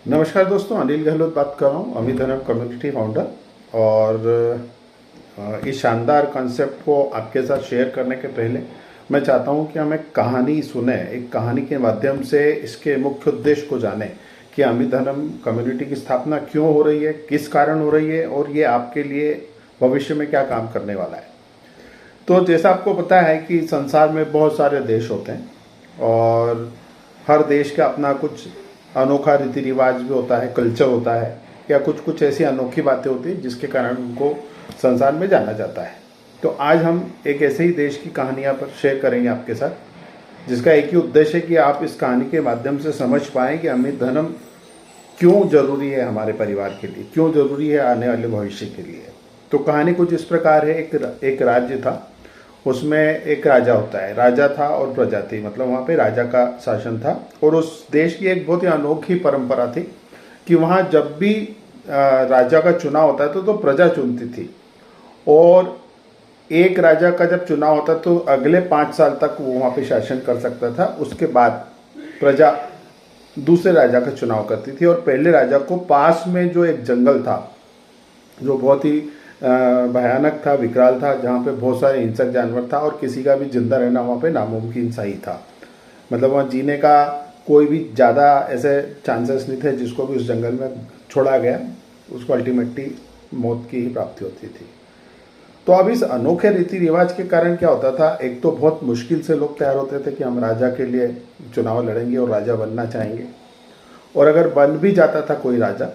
नमस्कार दोस्तों, अनिल गहलोत बात कर रहा हूँ, अमित धर्म कम्युनिटी फाउंडर। और इस शानदार कॉन्सेप्ट को आपके साथ शेयर करने के पहले मैं चाहता हूँ कि हम एक कहानी सुने, एक कहानी के माध्यम से इसके मुख्य उद्देश्य को जानें कि अमित धर्म कम्युनिटी की स्थापना क्यों हो रही है, किस कारण हो रही है और ये आपके लिए भविष्य में क्या काम करने वाला है। तो जैसा आपको पता है कि संसार में बहुत सारे देश होते हैं और हर देश का अपना कुछ अनोखा रीति रिवाज भी होता है, कल्चर होता है, या कुछ कुछ ऐसी अनोखी बातें होती हैं जिसके कारण उनको संसार में जाना जाता है। तो आज हम एक ऐसे ही देश की कहानियाँ पर शेयर करेंगे आपके साथ, जिसका एक ही उद्देश्य है कि आप इस कहानी के माध्यम से समझ पाएँ कि अमित धर्म क्यों जरूरी है हमारे परिवार के लिए, क्यों जरूरी है आने वाले भविष्य के लिए। तो कहानी कुछ इस प्रकार है। एक राज्य था, उसमें एक राजा होता है। राजा था और प्रजा थी, मतलब वहाँ पे राजा का शासन था। और उस देश की एक बहुत ही अनोखी परंपरा थी कि वहाँ जब भी राजा का चुनाव होता था तो प्रजा चुनती थी। और एक राजा का जब चुनाव होता तो अगले 5 साल तक वो वहाँ पे शासन कर सकता था। उसके बाद प्रजा दूसरे राजा का चुनाव करती थी। और पहले राजा को पास में जो एक जंगल था, जो बहुत ही भयानक था, विकराल था, जहाँ पे बहुत सारे हिंसक जानवर था और किसी का भी जिंदा रहना वहाँ पे नामुमकिन सा ही था। मतलब वहाँ जीने का कोई भी ज़्यादा ऐसे चांसेस नहीं थे। जिसको भी उस जंगल में छोड़ा गया उसको अल्टीमेटली मौत की ही प्राप्ति होती थी। तो अब इस अनोखे रीति रिवाज के कारण क्या होता था, एक तो बहुत मुश्किल से लोग तैयार होते थे कि हम राजा के लिए चुनाव लड़ेंगे और राजा बनना चाहेंगे। और अगर बन भी जाता था कोई राजा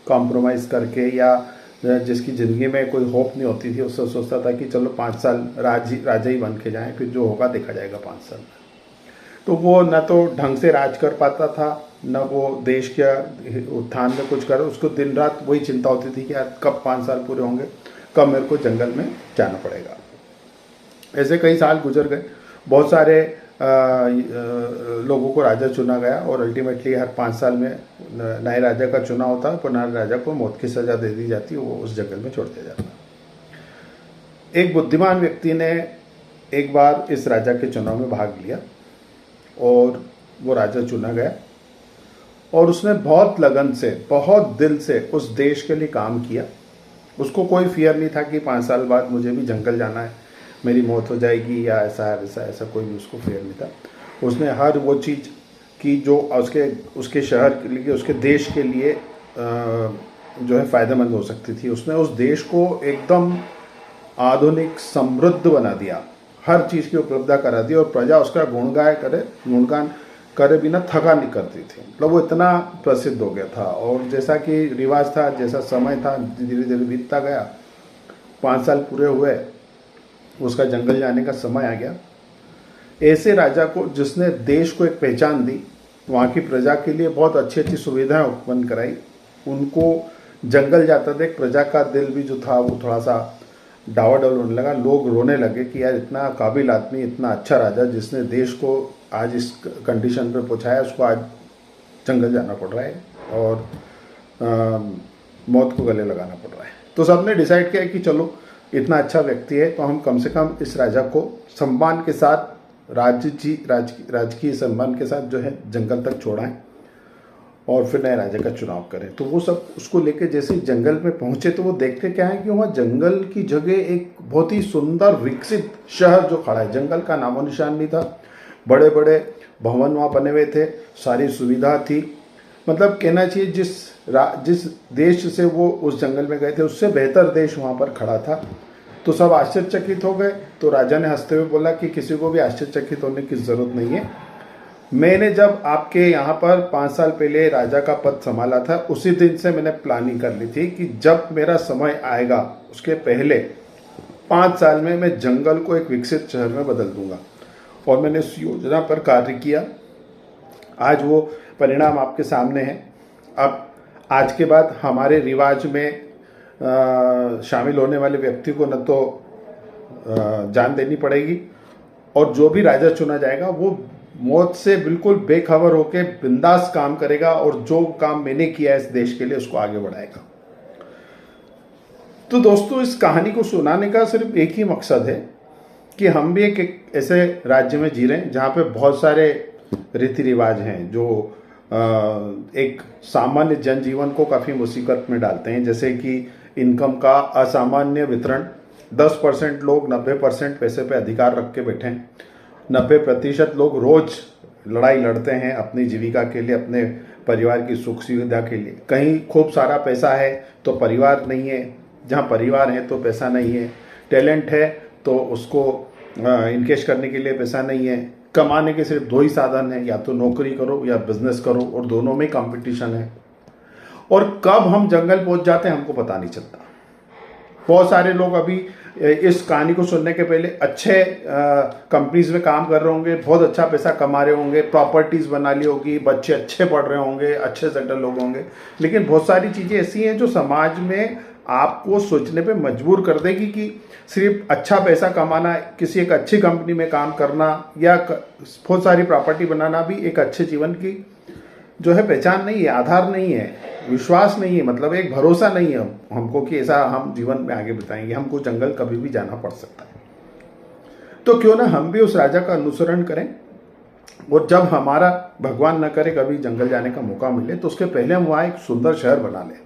कॉम्प्रोमाइज़ करके, या जिसकी ज़िंदगी में कोई होप नहीं होती थी, उससे सोचता था कि चलो 5 साल राजा ही बन के जाएं, फिर जो होगा देखा जाएगा 5 साल में। तो वो न तो ढंग से राज कर पाता था, न वो देश के उत्थान में कुछ कर। उसको दिन रात वही चिंता होती थी कि यार कब 5 साल पूरे होंगे, कब मेरे को जंगल में जाना पड़ेगा। ऐसे कई साल गुजर गए, बहुत सारे लोगों को राजा चुना गया और अल्टीमेटली हर 5 साल में नए राजा का चुनाव होता है। पुनः राजा को मौत की सज़ा दे दी जाती, वो उस जंगल में छोड़ दिया जाता। एक बुद्धिमान व्यक्ति ने एक बार इस राजा के चुनाव में भाग लिया और वो राजा चुना गया। और उसने बहुत लगन से, बहुत दिल से उस देश के लिए काम किया। उसको कोई फियर नहीं था कि 5 साल बाद मुझे भी जंगल जाना है, मेरी मौत हो जाएगी, या ऐसा ऐसा कोई भी उसको फियर नहीं था। उसने हर वो चीज़ की जो उसके शहर के लिए, उसके देश के लिए जो है फ़ायदेमंद हो सकती थी। उसने उस देश को एकदम आधुनिक समृद्ध बना दिया, हर चीज़ की उपलब्धता करा दी। और प्रजा उसका गुणगान करे बिना थका नहीं करती थी। मतलब वो इतना प्रसिद्ध हो गया था। और जैसा कि रिवाज था, जैसा समय था, धीरे धीरे बीतता गया, 5 साल पूरे हुए, उसका जंगल जाने का समय आ गया। ऐसे राजा को, जिसने देश को एक पहचान दी, वहाँ की प्रजा के लिए बहुत अच्छी अच्छी सुविधाएं उत्पन्न कराई, उनको जंगल जाता देख प्रजा का दिल भी जो था वो थोड़ा सा डावाडोल होने लगा। लोग रोने लगे कि यार इतना काबिल आदमी, इतना अच्छा राजा, जिसने देश को आज इस कंडीशन पर पहुँचाया, उसको आज जंगल जाना पड़ रहा है और मौत को गले लगाना पड़ रहा है। तो सबने डिसाइड किया कि चलो इतना अच्छा व्यक्ति है तो हम कम से कम इस राजा को सम्मान के साथ, राजकीय सम्मान के साथ जो है जंगल तक छोड़ाएं और फिर नए राजा का चुनाव करें। तो वो सब उसको लेके जैसे ही जंगल में पहुंचे तो वो देखते क्या है कि वहाँ जंगल की जगह एक बहुत ही सुंदर विकसित शहर जो खड़ा है। जंगल का नामो निशान नहीं था, बड़े बड़े भवन वहाँ बने हुए थे, सारी सुविधा थी। मतलब कहना चाहिए जिस देश से वो उस जंगल में गए थे उससे बेहतर देश वहाँ पर खड़ा था। तो सब आश्चर्यचकित हो गए। तो राजा ने हंसते हुए बोला कि किसी को भी आश्चर्यचकित होने की ज़रूरत नहीं है। मैंने जब आपके यहाँ पर 5 साल पहले राजा का पद संभाला था, उसी दिन से मैंने प्लानिंग कर ली थी कि जब मेरा समय आएगा उसके पहले 5 साल में मैं जंगल को एक विकसित शहर में बदल दूंगा। और मैंने उस योजना पर कार्य किया। आज वो परिणाम आपके सामने है। अब आज के बाद हमारे रिवाज में शामिल होने वाले व्यक्ति को न तो जान देनी पड़ेगी, और जो भी राजा चुना जाएगा वो मौत से बिल्कुल बेखबर होकर बिंदास काम करेगा और जो काम मैंने किया है इस देश के लिए उसको आगे बढ़ाएगा। तो दोस्तों, इस कहानी को सुनाने का सिर्फ एक ही मकसद है कि हम भी एक ऐसे राज्य में जी रहे हैं जहाँ पे बहुत सारे रीति रिवाज हैं जो एक सामान्य जनजीवन को काफ़ी मुसीबत में डालते हैं। जैसे कि इनकम का असामान्य वितरण, 10% लोग 90% पैसे पे अधिकार रख के बैठे हैं। 90% लोग रोज लड़ाई लड़ते हैं अपनी जीविका के लिए, अपने परिवार की सुख सुविधा के लिए। कहीं खूब सारा पैसा है तो परिवार नहीं है, जहाँ परिवार है तो पैसा नहीं है। टैलेंट है तो उसको इनकेश करने के लिए पैसा नहीं है। कमाने के सिर्फ दो ही साधन हैं, या तो नौकरी करो या बिजनेस करो, और दोनों में कंपटीशन है। और कब हम जंगल पहुंच जाते हैं हमको पता नहीं चलता। बहुत सारे लोग अभी इस कहानी को सुनने के पहले अच्छे कंपनीज में काम कर रहे होंगे, बहुत अच्छा पैसा कमा रहे होंगे, प्रॉपर्टीज बना ली होगी, बच्चे अच्छे पढ़ रहे होंगे, अच्छे सेटल लोग होंगे। लेकिन बहुत सारी चीजें ऐसी हैं जो समाज में आपको सोचने पे मजबूर कर देगी कि सिर्फ अच्छा पैसा कमाना, किसी एक अच्छी कंपनी में काम करना या बहुत सारी प्रॉपर्टी बनाना भी एक अच्छे जीवन की जो है पहचान नहीं है, आधार नहीं है, विश्वास नहीं है, मतलब एक भरोसा नहीं है हमको कि ऐसा हम जीवन में आगे बिताएंगे। हमको जंगल कभी भी जाना पड़ सकता है। तो क्यों ना हम भी उस राजा का अनुसरण करें, और जब हमारा भगवान न करे कभी जंगल जाने का मौका मिले तो उसके पहले हम वहां एक सुंदर शहर बना लें।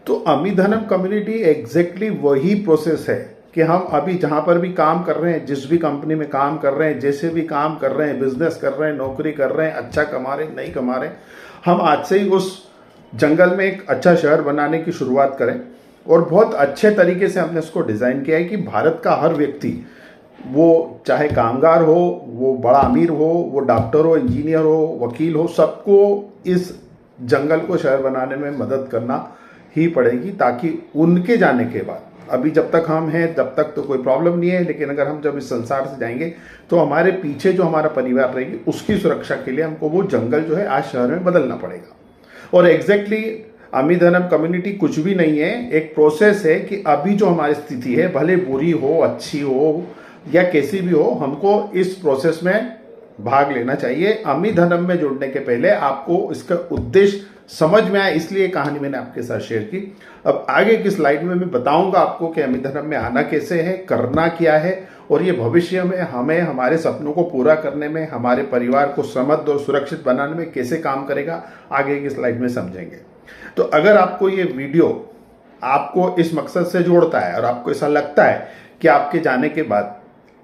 तो अमीधनम कम्युनिटी एग्जैक्टली वही प्रोसेस है कि हम अभी जहां पर भी काम कर रहे हैं, जिस भी कंपनी में काम कर रहे हैं, जैसे भी काम कर रहे हैं, बिजनेस कर रहे हैं, नौकरी कर रहे हैं, अच्छा कमा रहे हैं, नहीं कमा रहे, हम आज से ही उस जंगल में एक अच्छा शहर बनाने की शुरुआत करें। और बहुत अच्छे तरीके से हमने इसको डिज़ाइन किया है कि भारत का हर व्यक्ति, वो चाहे कामगार हो, वो बड़ा अमीर हो, वो डॉक्टर हो, इंजीनियर हो, वकील हो, सबको इस जंगल को शहर बनाने में मदद करना ही पड़ेगी, ताकि उनके जाने के बाद, अभी जब तक हम हैं तब तक तो कोई प्रॉब्लम नहीं है, लेकिन अगर हम जब इस संसार से जाएंगे तो हमारे पीछे जो हमारा परिवार रहेगी उसकी सुरक्षा के लिए हमको वो जंगल जो है आज शहर में बदलना पड़ेगा। और एग्जैक्टली अमीधनम कम्युनिटी कुछ भी नहीं है, एक प्रोसेस है कि अभी जो हमारी स्थिति है, भले बुरी हो, अच्छी हो या कैसी भी हो, हमको इस प्रोसेस में भाग लेना चाहिए। अमीधनम में जुड़ने के पहले आपको इसका उद्देश्य समझ में आया, इसलिए कहानी मैंने आपके साथ शेयर की। अब आगे की स्लाइड में मैं बताऊंगा आपको कि अमीधनम में आना कैसे है, करना क्या है, और ये भविष्य में हमें हमारे सपनों को पूरा करने में, हमारे परिवार को समृद्ध और सुरक्षित बनाने में कैसे काम करेगा, आगे की स्लाइड में समझेंगे। तो अगर आपको ये वीडियो आपको इस मकसद से जोड़ता है और आपको ऐसा लगता है कि आपके जाने के बाद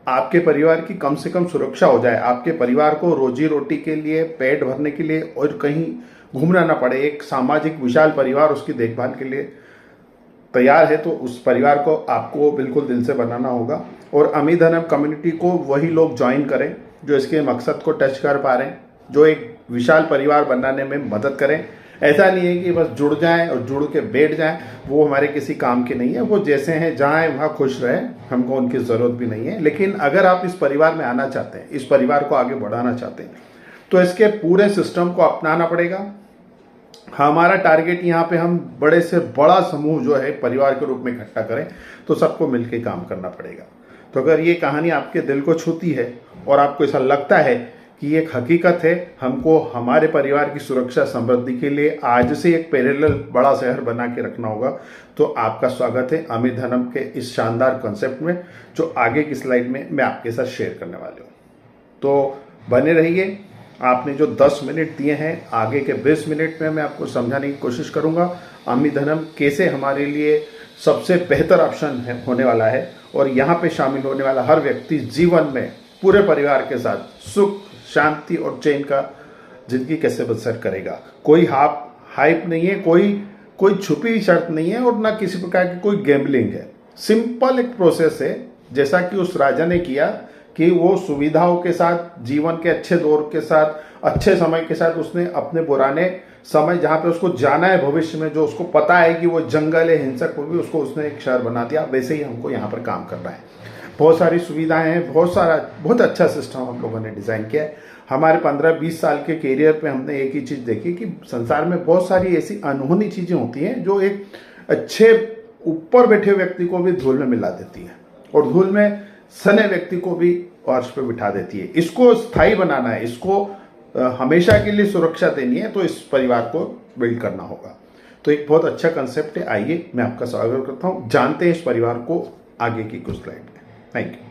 आपके परिवार की कम से कम सुरक्षा हो जाए, आपके परिवार को रोजी रोटी के लिए, पेट भरने के लिए और कहीं घूमना ना पड़े, एक सामाजिक विशाल परिवार उसकी देखभाल के लिए तैयार है, तो उस परिवार को आपको बिल्कुल दिल से बनाना होगा। और अमीधनम कम्युनिटी को वही लोग ज्वाइन करें जो इसके मकसद को टच कर पा रहे हैं, जो एक विशाल परिवार बनाने में मदद करें। ऐसा नहीं है कि बस जुड़ जाएं और जुड़ के बैठ जाएं, वो हमारे किसी काम के नहीं है। वो जैसे हैं जहाँ हैं वहाँ खुश रहें, हमको उनकी ज़रूरत भी नहीं है। लेकिन अगर आप इस परिवार में आना चाहते हैं, इस परिवार को आगे बढ़ाना चाहते हैं, तो इसके पूरे सिस्टम को अपनाना पड़ेगा। हमारा टारगेट यहाँ पे हम बड़े से बड़ा समूह जो है परिवार के रूप में इकट्ठा करें, तो सबको मिलकर काम करना पड़ेगा। तो अगर ये कहानी आपके दिल को छूती है और आपको ऐसा लगता है कि ये एक हकीकत है, हमको हमारे परिवार की सुरक्षा समृद्धि के लिए आज से एक पैरेलल बड़ा शहर बना के रखना होगा, तो आपका स्वागत है अमीधनम के इस शानदार कॉन्सेप्ट में, जो आगे की स्लाइड में मैं आपके साथ शेयर करने वाले हूँ। तो बने रहिए। आपने जो 10 मिनट दिए हैं, आगे के 20 मिनट में मैं आपको समझाने की कोशिश करूंगा अमीधनम कैसे हमारे लिए सबसे बेहतर ऑप्शन होने वाला है, और यहाँ पे शामिल होने वाला हर व्यक्ति जीवन में पूरे परिवार के साथ सुख, शांति और चैन का जिंदगी कैसे बसर करेगा। कोई हाइप नहीं है, कोई छुपी शर्त नहीं है, और ना किसी प्रकार की कोई गैम्बलिंग है। सिंपल एक प्रोसेस है, जैसा कि उस राजा ने किया कि वो सुविधाओं के साथ, जीवन के अच्छे दौर के साथ, अच्छे समय के साथ, उसने अपने पुराने समय जहाँ पे उसको जाना है भविष्य में, जो उसको पता है कि वो जंगल है, हिंसक वो भी, उसको उसने एक शहर बना दिया। वैसे ही हमको यहाँ पर काम करना है। बहुत सारी सुविधाएं हैं, बहुत अच्छा सिस्टम हम लोगों ने डिज़ाइन किया है। हमारे 15-20 साल के कैरियर पे हमने एक ही चीज़ देखी कि संसार में बहुत सारी ऐसी अनहोनी चीज़ें होती हैं जो एक अच्छे ऊपर बैठे व्यक्ति को भी धूल में मिला देती है, और धूल में सने व्यक्ति को भी अर्श पे बिठा देती है। इसको स्थायी बनाना है, इसको हमेशा के लिए सुरक्षा देनी है, तो इस परिवार को बिल्ड करना होगा। तो एक बहुत अच्छा कंसेप्ट है। आइए मैं आपका स्वागत करता हूँ, जानते हैं इस परिवार को आगे की कुछ स्लाइड में। Thank you.